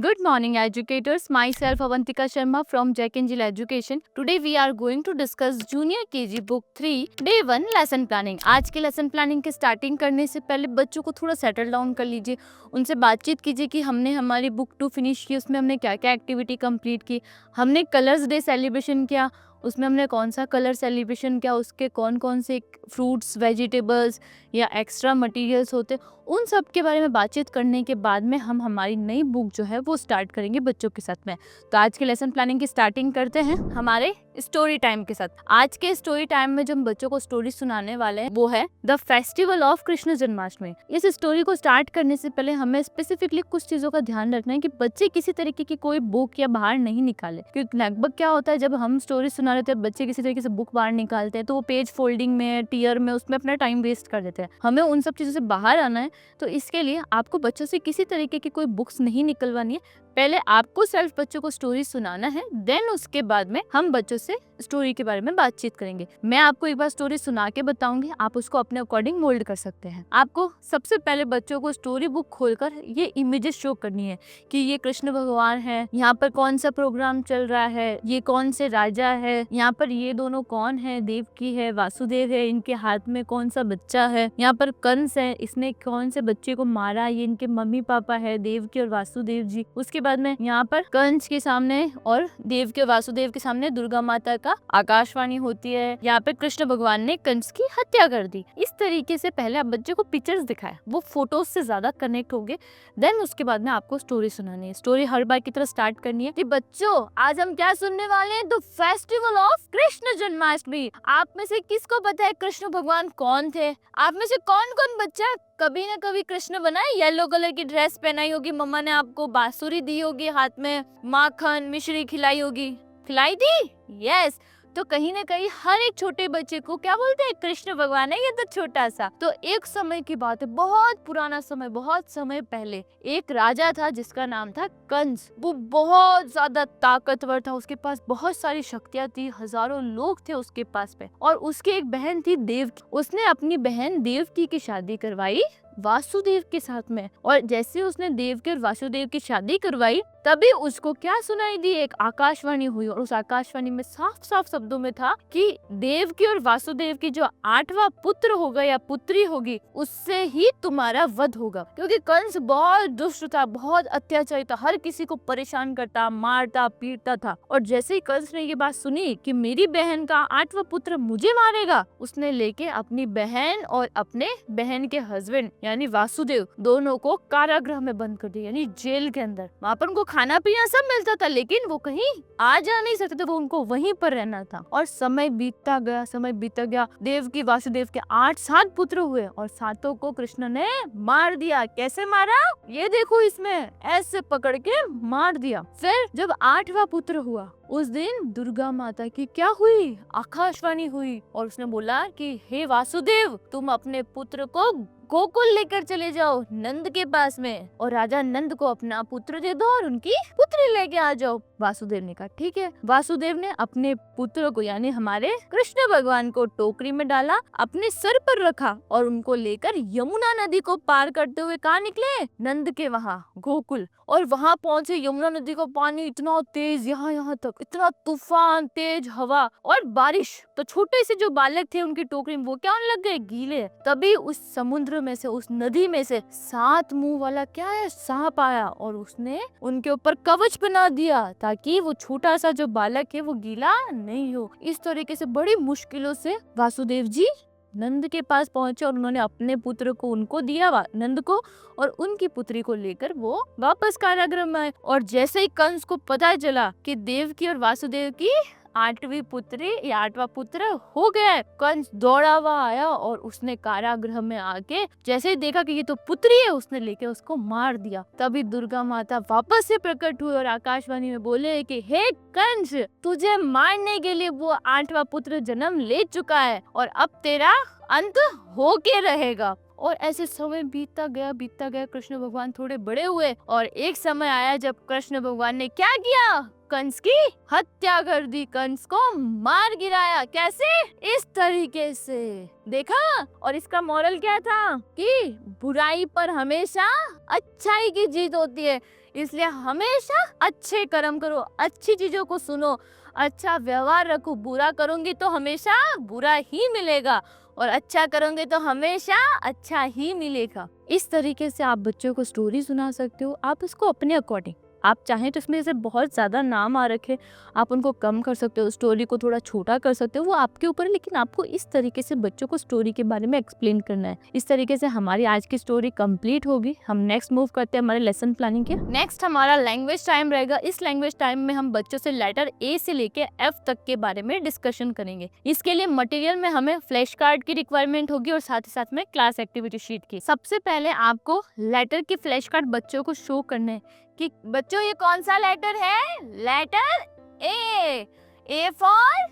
Good morning, educators. Myself Avantika Sharma from Jack Angel Education. Today we are going to discuss Junior KG Book 3 Day 1 Lesson Planning. आज के lesson planning की starting करने से पहले बच्चों को थोड़ा सेटल डाउन कर लीजिए, उनसे बातचीत कीजिए कि हमने हमारी बुक 2 फिनिश की, उसमें हमने क्या क्या एक्टिविटी कंप्लीट की, हमने कलर्स डे सेलिब्रेशन किया, उसमें हमने कौन सा कलर सेलिब्रेशन किया, उसके कौन कौन से फ्रूट्स, वेजिटेबल्स या एक्स्ट्रा मटेरियल्स होते, उन सब के बारे में बातचीत करने के बाद में हम हमारी नई बुक जो है वो स्टार्ट करेंगे बच्चों के साथ में। तो आज के लेसन प्लानिंग की स्टार्टिंग करते हैं हमारे स्टोरी टाइम के साथ। आज के स्टोरी टाइम में जो हम बच्चों को स्टोरी सुनाने वाले हैं वो है the festival of Krishna Janmashtami. इस स्टोरी को स्टार्ट करने से पहले हमें स्पेसिफिकली कुछ चीजों का ध्यान रखना है कि बच्चे किसी तरीके की कोई बुक या बाहर नहीं निकाले, क्योंकि लगभग क्या होता है जब हम स्टोरी सुना रहे थे बच्चे किसी तरीके से बुक बाहर निकालते हैं तो वो पेज फोल्डिंग में, टीयर में, उसमें अपना टाइम वेस्ट कर देते हैं। हमें उन सब चीजों से बाहर आना है, तो इसके लिए आपको बच्चों से किसी तरीके की कोई बुक्स नहीं निकलवानी है। पहले आपको सेल्फ बच्चों को स्टोरी सुनाना है, देन उसके बाद में हम बच्चों से स्टोरी के बारे में बातचीत करेंगे। मैं आपको एक बार स्टोरी सुना के बताऊंगी, आप उसको अपने अकॉर्डिंग मोल्ड कर सकते हैं। आपको सबसे पहले बच्चों को स्टोरी बुक खोलकर ये इमेजेस शो करनी है कि ये कृष्ण भगवान है, यहाँ पर कौन सा प्रोग्राम चल रहा है, ये कौन से राजा है, यहाँ पर ये दोनों कौन है, देवकी है, वासुदेव है, इनके हाथ में कौन सा बच्चा है, यहाँ पर कंस है, इसने कौन से बच्चे को मारा, ये इनके मम्मी पापा है, देवकी और वासुदेव जी। उसके बाद में यहाँ पर कंस के सामने और देवकी और वासुदेव के सामने दुर्गा माता का आकाशवाणी होती है। यहाँ पे कृष्ण भगवान ने कंस की हत्या कर दी। इस तरीके से पहले आप बच्चे को पिक्चर्स दिखाए, वो फोटोज से ज्यादा कनेक्ट होंगे। देन उसके बाद में आपको स्टोरी सुनानी है। स्टोरी हर बार की तरह स्टार्ट करनी है। बच्चों, आज हम क्या सुनने वाले हैं? The festival of Krishna Janmashtami. आप में से किसको पता है कृष्ण भगवान कौन थे? आप में से कौन कौन बच्चा कभी ना कभी कृष्ण बना है? येलो कलर की ड्रेस पहनाई होगी, मम्मा ने आपको बांसुरी दी होगी, हाथ में माखन मिश्री खिलाई होगी, खिलाई थी? यस। तो कहीं ना कहीं हर एक छोटे बच्चे को क्या बोलते हैं? कृष्ण भगवान है ये तो छोटा सा। तो एक समय की बात है, बहुत पुराना समय, बहुत समय पहले एक राजा था जिसका नाम था कंस। वो बहुत ज्यादा ताकतवर था, उसके पास बहुत सारी शक्तियां थी, हजारों लोग थे उसके पास पे। और उसकी एक बहन थी देवकी। उसने अपनी बहन देवकी की शादी करवाई वासुदेव के साथ में। और जैसे उसने देवकी और वासुदेव की शादी करवाई तभी उसको क्या सुनाई दी? एक आकाशवाणी हुई, और उस आकाशवाणी में साफ साफ शब्दों में था कि देवकी और वासुदेव की जो 8वां पुत्र होगा या पुत्री होगी उससे ही तुम्हारा वध होगा। क्योंकि कंस बहुत दुष्ट था, बहुत अत्याचारी था, हर किसी को परेशान करता, मारता, पीटता था। और जैसे ही कंस ने ये बात सुनी कि मेरी बहन का 8वां पुत्र मुझे मारेगा, उसने लेके अपनी बहन और अपने बहन के हस्बैंड यानी वासुदेव दोनों को कारागृह में बंद कर दिया, यानी जेल के अंदर। वहाँ पर उनको खाना पीना सब मिलता था, लेकिन वो कहीं आ जा नहीं सकते थे, वो उनको वहीं पर रहना था। और समय बीतता गया, समय बीतता गया। देवकी वासुदेव के 8 पुत्र हुए और 7 को कृष्ण ने मार दिया। कैसे मारा? ये देखो, इसमें ऐसे पकड़ के मार दिया। फिर जब 8वां पुत्र हुआ उस दिन दुर्गा माता की क्या हुई? आकाशवाणी हुई, और उसने बोला कि हे वासुदेव, तुम अपने पुत्र को गोकुल लेकर चले जाओ नंद के पास में, और राजा नंद को अपना पुत्र दे दो और उनकी पुत्री लेके आ जाओ। वासुदेव ने कहा ठीक है। वासुदेव ने अपने पुत्र को यानी हमारे कृष्ण भगवान को टोकरी में डाला, अपने सर पर रखा और उनको लेकर यमुना नदी को पार करते हुए कहाँ निकले? नंद के वहाँ गोकुल। और वहाँ पहुंचे, यमुना नदी का पानी इतना तेज, यहाँ तक इतना तूफान, तेज हवा और बारिश। तो छोटे से जो बालक थे उनकी टोकरी में वो क्या होने लग गए? गीले। तभी उस समुद्र में से, उस नदी में से 7 मुंह वाला क्या है? सांप आया, और उसने उनके ऊपर कवच बना दिया ताकि वो छोटा सा जो बालक है वो गीला नहीं हो। इस तरीके से बड़ी मुश्किलों से वासुदेव जी नंद के पास पहुंचे और उन्होंने अपने पुत्र को उनको दिया, नंद को, और उनकी पुत्री को लेकर वो वापस कारागृह में आए। और जैसे ही कंस को पता चला कि देवकी और वासुदेव की 8वीं पुत्री या 8वां पुत्र हो गया, कंस दौड़ा हुआ आया और उसने कारागृह में आके जैसे ही देखा कि ये तो पुत्री है, उसने लेके उसको मार दिया। तभी दुर्गा माता वापस से प्रकट हुई और आकाशवाणी में बोले कि हे कंस, तुझे मारने के लिए वो 8वां पुत्र जन्म ले चुका है और अब तेरा अंत होके रहेगा। और ऐसे समय बीतता गया। कृष्ण भगवान थोड़े बड़े हुए और एक समय आया जब कृष्ण भगवान ने क्या किया? कंस की हत्या कर दी, कंस को मार गिराया। कैसे? इस तरीके से। देखा? और इसका मॉरल क्या था कि बुराई पर हमेशा अच्छाई की जीत होती है। इसलिए हमेशा अच्छे कर्म करो, अच्छी चीजों को सुनो, अच्छा व्यवहार रखो। बुरा करोगे तो हमेशा बुरा ही मिलेगा और अच्छा करोगे तो हमेशा अच्छा ही मिलेगा। इस तरीके से आप बच्चों को स्टोरी सुना सकते हो। आप उसको अपने अकॉर्डिंग, आप चाहें तो इसमें से बहुत ज़्यादा नाम आ रखे, आप उनको कम कर सकते हो, स्टोरी को थोड़ा छोटा कर सकते हो, वो आपके ऊपर है। लेकिन आपको इस तरीके से बच्चों को स्टोरी के बारे में एक्सप्लेन करना है। इस तरीके से हमारी आज की स्टोरी कंप्लीट होगी। हम नेक्स्ट मूव करते हैं हमारे लेसन प्लानिंग के। नेक्स्ट हमारा लैंग्वेज टाइम रहेगा। इस लैंग्वेज टाइम में हम बच्चों से लेटर ए से लेके एफ तक के बारे में डिस्कशन करेंगे। इसके लिए मटेरियल में हमें फ्लैश कार्ड की रिक्वायरमेंट होगी और साथ ही साथ में क्लास एक्टिविटी शीट की। सबसे पहले आपको लेटर की फ्लैश कार्ड बच्चों को शो करने हैं कि बच्चों ये कौन सा लेटर है। Letter A for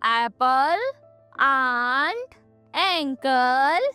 apple, ant, ankle,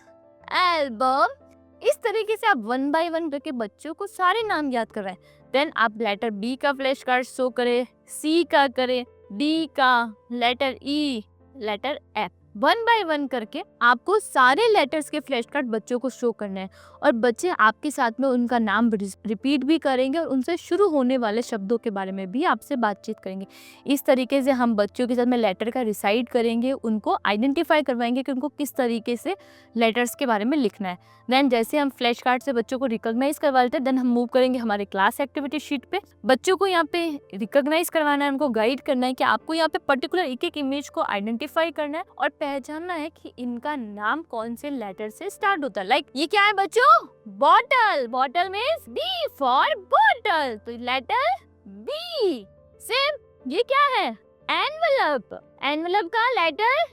album. इस तरीके से आप 1 बाय 1 करके बच्चों को सारे नाम याद करवाएं। देन आप लेटर बी का फ्लैश कार्ड शो करें, सी का करें, डी का, लेटर ई, लेटर एफ। 1 बाय 1 करके आपको सारे लेटर्स के फ्लैश कार्ड बच्चों को शो करना है और बच्चे आपके साथ में उनका नाम रिपीट भी करेंगे और उनसे शुरू होने वाले शब्दों के बारे में भी आपसे बातचीत करेंगे। इस तरीके से हम बच्चों के साथ में लेटर का रिसाइड करेंगे, उनको आइडेंटिफाई करवाएंगे कि उनको किस तरीके से लेटर्स के बारे में लिखना है। देन जैसे हम फ्लैश कार्ड से बच्चों को रिकॉग्नाइज करवा लेते हैं, देन हम मूव करेंगे हमारे क्लास एक्टिविटी शीट पे। बच्चों को यहाँ पे रिकॉग्नाइज करवाना है, उनको गाइड करना है कि आपको यहाँ पे पर्टिकुलर एक एक इमेज को आइडेंटिफाई करना है और पहचानना है कि इनका नाम कौन से लेटर से स्टार्ट होता है। लाइक ये क्या है बच्चों, bottle. Bottle means B for bottle, तो लेटर बी। सेम ये क्या है, एनवलप। एनवलप का लेटर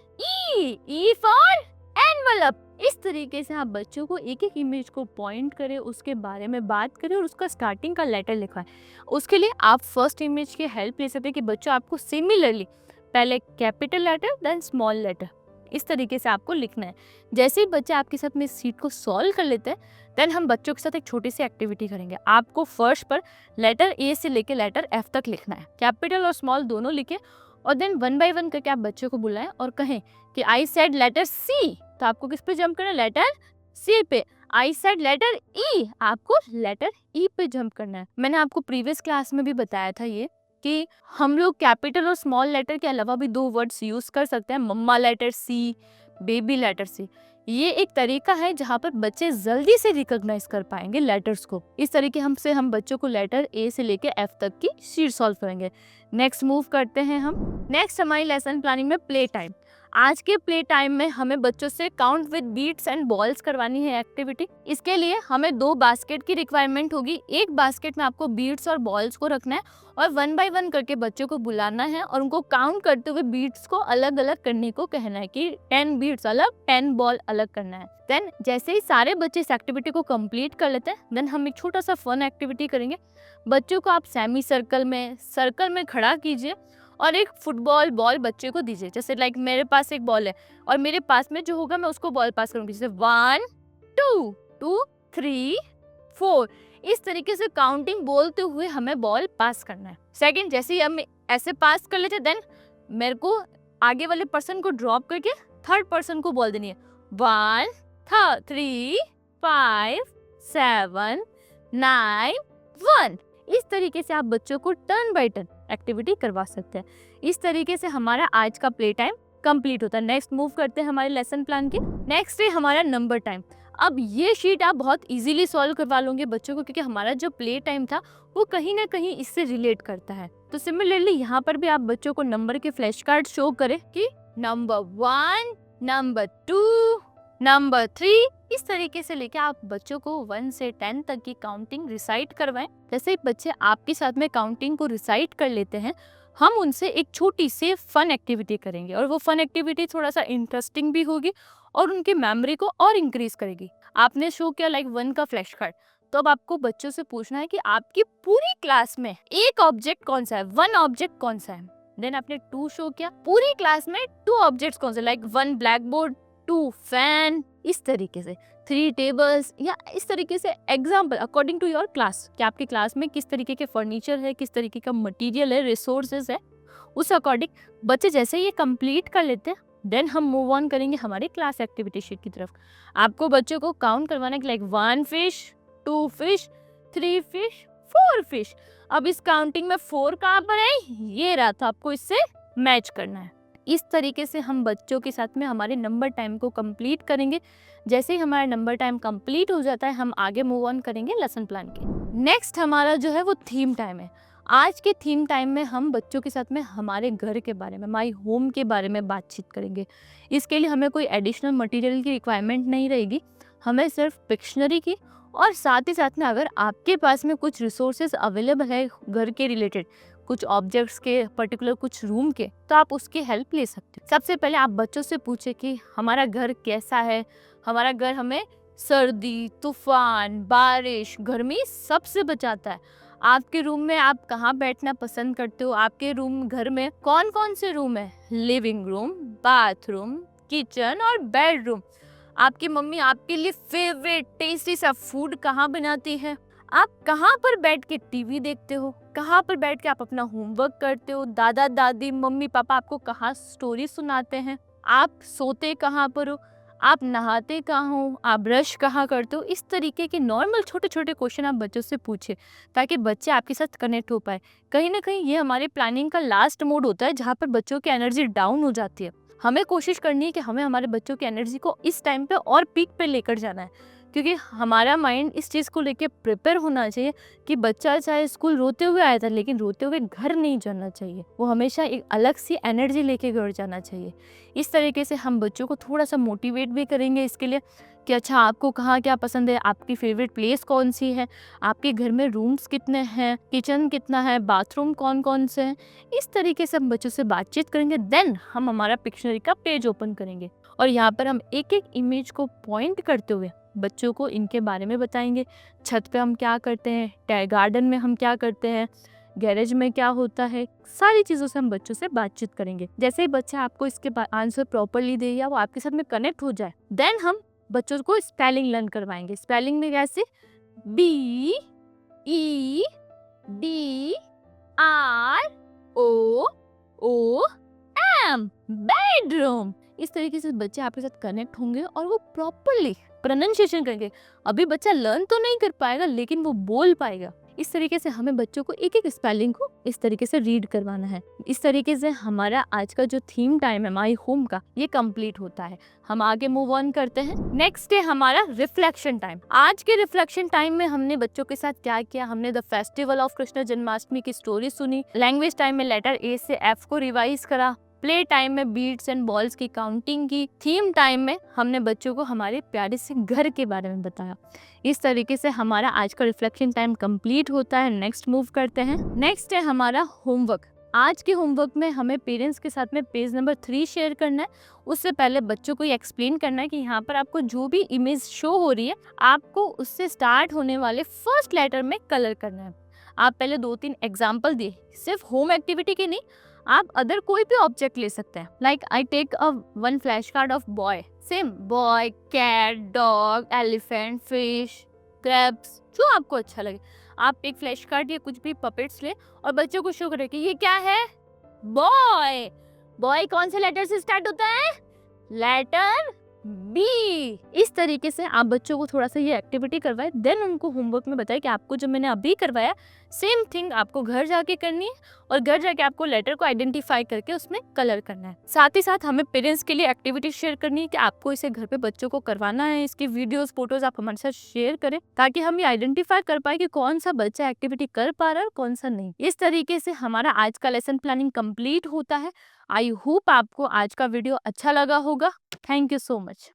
ई फॉर एनवलप। इस तरीके से आप बच्चों को एक एक इमेज को पॉइंट करें, उसके बारे में बात करें और उसका स्टार्टिंग का लेटर लिखवाएं। उसके लिए आप फर्स्ट इमेज की हेल्प ले सकते हैं कि बच्चों आपको सिमिलरली पहले capital letter then small letter, इस तरीके से आपको लिखना है। जैसे ही बच्चे आपके साथ में इस शीट को सॉल्व कर लेते हैं, देन हम बच्चों के साथ एक छोटी सी एक्टिविटी करेंगे। आपको फर्स्ट पर लेटर ए से लेके लेटर एफ तक लिखना है, कैपिटल और स्मॉल दोनों लिखे और देन 1 बाय 1 करके आप बच्चों को बुलाएं और कहें कि आई सेड लेटर सी, तो आपको किस पे जंप करना है, लेटर सी पे। आई सेड लेटर ई, आपको लेटर ई पे जंप करना है। मैंने आपको प्रीवियस क्लास में भी बताया था ये कि हम लोग कैपिटल और स्मॉल लेटर के अलावा भी 2 वर्ड्स यूज कर सकते हैं, मम्मा लेटर सी, बेबी लेटर सी। ये एक तरीका है जहाँ पर बच्चे जल्दी से रिकॉग्नाइज कर पाएंगे लेटर्स को। इस तरीके हम बच्चों को लेटर ए से लेके एफ तक की शीट सॉल्व करेंगे। नेक्स्ट मूव करते हैं हम। नेक्स्ट हमारी लेसन प्लानिंग में प्ले टाइम। आज के प्ले टाइम में हमें बच्चों से count with beads and balls करवानी है एक्टिविटी। इसके लिए हमें 2 बास्केट की रिक्वायरमेंट होगी। एक बास्केट में आपको बीट्स और बॉल्स को रखना है और 1 बाय 1 करके बच्चों को बुलाना है और उनको काउंट करते हुए बीट्स को अलग अलग करने को कहना है कि 10 बीट्स अलग, 10 बॉल अलग करना है। देन जैसे ही सारे बच्चे इस एक्टिविटी को कंप्लीट कर लेते हैं, देन हम एक छोटा सा फन एक्टिविटी करेंगे। बच्चों को आप सेमी सर्कल में खड़ा कीजिए और एक फुटबॉल बॉल बच्चे को दीजिए। जैसे लाइक मेरे पास एक बॉल है और मेरे पास में जो होगा मैं उसको बॉल पास करूंगी। जैसे 1 2 2 3 4, इस तरीके से काउंटिंग बोलते हुए हमें बॉल पास करना है। सेकंड, जैसे ही हम ऐसे पास कर लेते हैं, देन मेरे को आगे वाले पर्सन को ड्रॉप करके थर्ड पर्सन को बॉल देनी है। 1 3 5 7 9 1। इस तरीके से आप बच्चों को टर्न बाय टर्न एक्टिविटी करवा सकते हैं। इस तरीके से हमारा आज का प्ले टाइम कंप्लीट होता है। नेक्स्ट मूव करते हैं हमारे लेसन प्लान के। नेक्स्ट है हमारा नंबर टाइम। अब ये शीट आप बहुत इजीली सॉल्व करवा लोगे बच्चों को, क्योंकि हमारा जो प्ले टाइम था वो कहीं ना कहीं इससे रिलेट करता है। तो सिमिलरली यहाँ पर भी आप बच्चों को नंबर के फ्लैश कार्ड शो करें कि नंबर 1, नंबर 2, नंबर 3, इस तरीके से लेके आप बच्चों को 1 से 10 तक की काउंटिंग रिसाइट करवाएं। जैसे बच्चे आपके साथ में काउंटिंग को रिसाइट कर लेते हैं, हम उनसे एक छोटी सी फन एक्टिविटी करेंगे और वो फन एक्टिविटी थोड़ा सा इंटरेस्टिंग भी होगी और उनकी मेमोरी को और इंक्रीज करेगी। आपने शो किया लाइक 1 का फ्लैश कार्ड, तो अब आपको बच्चों से पूछना है कि आपकी पूरी क्लास में एक ऑब्जेक्ट कौन सा है, 1 ऑब्जेक्ट कौन सा है। देन आपने 2 शो किया, पूरी क्लास में 2 ऑब्जेक्ट्स कौन से, लाइक 1 ब्लैक बोर्ड, 2 फैन, इस तरीके से 3 टेबल्स, या इस तरीके से example according to your class कि आपकी क्लास में किस तरीके के फर्नीचर है, किस तरीके का मटेरियल है, रिसोर्सेज है, उस अकॉर्डिंग बच्चे जैसे ये कंप्लीट कर लेते हैं, देन हम मूव ऑन करेंगे हमारी क्लास एक्टिविटी शीट की तरफ। आपको बच्चों को काउंट करवाना है कि like 1 fish, 2 fish, 3 fish, 4 fish. अब इस काउंटिंग में 4 कहाँ पर है, ये रहा, तो आपको इससे मैच करना है। इस तरीके से हम बच्चों के साथ में हमारे नंबर टाइम को कंप्लीट करेंगे। जैसे ही हमारा नंबर टाइम कंप्लीट हो जाता है, हम आगे मूव ऑन करेंगे लेसन प्लान के। नेक्स्ट हमारा जो है वो थीम टाइम है। आज के थीम टाइम में हम बच्चों के साथ में हमारे घर के बारे में, माई होम के बारे में बातचीत करेंगे। इसके लिए हमें कोई एडिशनल मटेरियल की रिक्वायरमेंट नहीं रहेगी, हमें सिर्फ पिक्शनरी की, और साथ ही साथ में अगर आपके पास में कुछ रिसोर्सेज अवेलेबल है घर के रिलेटेड, कुछ ऑब्जेक्ट्स के, पर्टिकुलर कुछ रूम के, तो आप उसकी हेल्प ले सकते हो। सबसे पहले आप बच्चों से पूछे कि हमारा घर कैसा है, हमारा घर हमें सर्दी, तूफान, बारिश, गर्मी सबसे बचाता है। आपके रूम में आप कहाँ बैठना पसंद करते हो, आपके रूम घर में कौन कौन से रूम है, लिविंग रूम, बाथरूम, किचन और बेडरूम। आपकी मम्मी आपके लिए फेवरेट टेस्टी सा फूड कहाँ बनाती है, आप कहाँ पर बैठ के टीवी देखते हो, कहाँ पर बैठ के आप अपना होमवर्क करते हो, दादा दादी मम्मी पापा आपको कहाँ स्टोरी सुनाते हैं, आप सोते कहाँ पर हो, आप नहाते कहाँ हो, आप ब्रश कहाँ करते हो। इस तरीके के नॉर्मल छोटे छोटे क्वेश्चन आप बच्चों से पूछे, ताकि बच्चे आपके साथ कनेक्ट हो पाए। कहीं ना कहीं ये हमारे प्लानिंग का लास्ट मोड होता है, जहाँ पर बच्चों की एनर्जी डाउन हो जाती है। हमें कोशिश करनी है कि हमें हमारे बच्चों की एनर्जी को इस टाइम पे और पीक पे लेकर जाना है, क्योंकि हमारा माइंड इस चीज़ को लेके प्रिपेयर होना चाहिए कि बच्चा चाहे स्कूल रोते हुए आया था, लेकिन रोते हुए घर नहीं जाना चाहिए, वो हमेशा एक अलग सी एनर्जी लेके घर जाना चाहिए। इस तरीके से हम बच्चों को थोड़ा सा मोटिवेट भी करेंगे इसके लिए कि अच्छा आपको कहाँ क्या पसंद है, आपकी फेवरेट प्लेस कौन सी है, आपके घर में रूम्स कितने हैं, किचन कितना है, बाथरूम कौन कौन से हैं। इस तरीके से हम बच्चों से बातचीत करेंगे। देन हम हमारा पिक्शनरी का पेज ओपन करेंगे और यहाँ पर हम एक एक इमेज को पॉइंट करते हुए बच्चों को इनके बारे में बताएंगे। छत पे हम क्या करते हैं, गार्डन में हम क्या करते हैं, गैरेज में क्या होता है, सारी चीज़ों से हम बच्चों से बातचीत करेंगे। जैसे ही बच्चा आपको इसके आंसर प्रॉपरली दे या वो आपके साथ में कनेक्ट हो जाए, देन हम बच्चों को स्पेलिंग लर्न करवाएंगे। स्पेलिंग में कैसे, BEDROOM, बेडरूम। इस तरीके से बच्चे आपके साथ कनेक्ट होंगे और वो प्रॉपरली प्रोनाउंसिएशन करेंगे। अभी बच्चा लर्न तो नहीं कर पाएगा, लेकिन वो बोल पाएगा। इस तरीके से हमें बच्चों को एक एक स्पेलिंग को इस तरीके से रीड करवाना है। इस तरीके से हमारा आज का जो थीम टाइम है माई होम का, ये कंप्लीट होता है। हम आगे मूव ऑन करते हैं। नेक्स्ट है हमारा रिफ्लेक्शन टाइम। आज के रिफ्लेक्शन टाइम में हमने बच्चों के साथ क्या किया, हमने the festival of Krishna Janmashtami की स्टोरी सुनी। लैंग्वेज टाइम में लेटर ए से एफ को रिवाइज करा। प्ले टाइम में बीट्स एंड बॉल्स की काउंटिंग की। थीम टाइम में हमने बच्चों को हमारे प्यारे से घर के बारे में बताया। इस तरीके से हमारा आज का रिफ्लेक्शन टाइम कंप्लीट होता है। नेक्स्ट मूव करते हैं। नेक्स्ट है हमारा होमवर्क। आज के होमवर्क में हमें पेरेंट्स के साथ में पेज नंबर 3 शेयर करना है। उससे पहले बच्चों को ये एक्सप्लेन करना है कि यहाँ पर आपको जो भी इमेज शो हो रही है, आपको उससे स्टार्ट होने वाले फर्स्ट लेटर में कलर करना है। आप पहले 2-3 एग्जाम्पल दिए, सिर्फ होम एक्टिविटी की नहीं, आप अदर कोई भी ऑब्जेक्ट ले सकते हैं। Like I take a one flash card of boy, same boy, cat, dog, elephant, fish, crabs, जो आपको अच्छा लगे। आप एक फ्लैश कार्ड या कुछ भी पपेट्स ले और बच्चों को शो करें कि ये क्या है, बॉय। बॉय कौन से लेटर से स्टार्ट होता है, लेटर बी। इस तरीके से आप बच्चों को थोड़ा सा ये एक्टिविटी करवाए, देन उनको होमवर्क में बताए कि आपको जो मैंने अभी करवाया सेम थिंग आपको घर जाके करनी है, और घर जाके आपको लेटर को आइडेंटिफाई करके उसमें कलर करना है। साथ ही साथ हमें पेरेंट्स के लिए एक्टिविटी शेयर करनी है कि आपको इसे घर पे बच्चों को करवाना है। इसकी वीडियोस, फोटोज आप हमारे साथ शेयर करें, ताकि हम ये आइडेंटिफाई कर पाए कि कौन सा बच्चा एक्टिविटी कर पा रहा है और कौन सा नहीं। इस तरीके से हमारा आज का लेसन प्लानिंग कंप्लीट होता है। आई होप आपको आज का वीडियो अच्छा लगा होगा। Thank you so much.